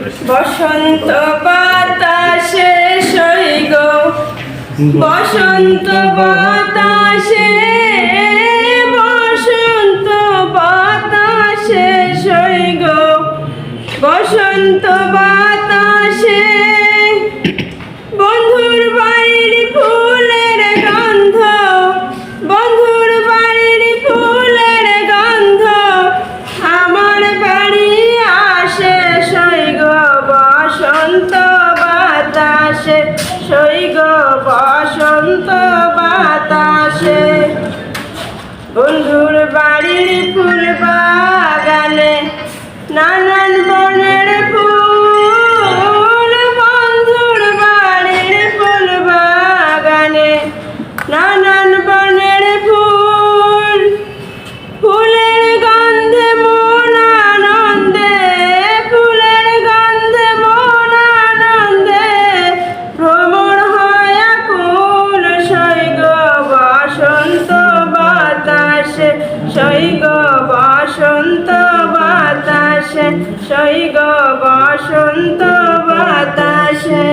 বসন্ত বাতাসে সইগ বসন্ত বাতাসে বসন্ত বাতাসে সইগ বসন্ত বাতাসে বন্ধুর বাড়ির ফুলের গন্ধ বন্ধুর বাড়ির ফুলের গন্ধ আমার বাড়ি আসে সইগ বসন্ত বাতাসে সইগ বসন্ত বাতাসে বন্ধুর বাড়ির ফুল বাগানে নানান বনের ফুল বন্ধুর বাড়ির ফুল বাগানে নানান বনের ফুল ফুলের গন্ধে মন আনন্দে ফুলের গন্ধে মন আনন্দে ভ্রমণ হয় আকুল সইগ বসন্ত বাতাসে সইগ বসন্ত বাতাসে সইগ বসন্ত বাতাসে।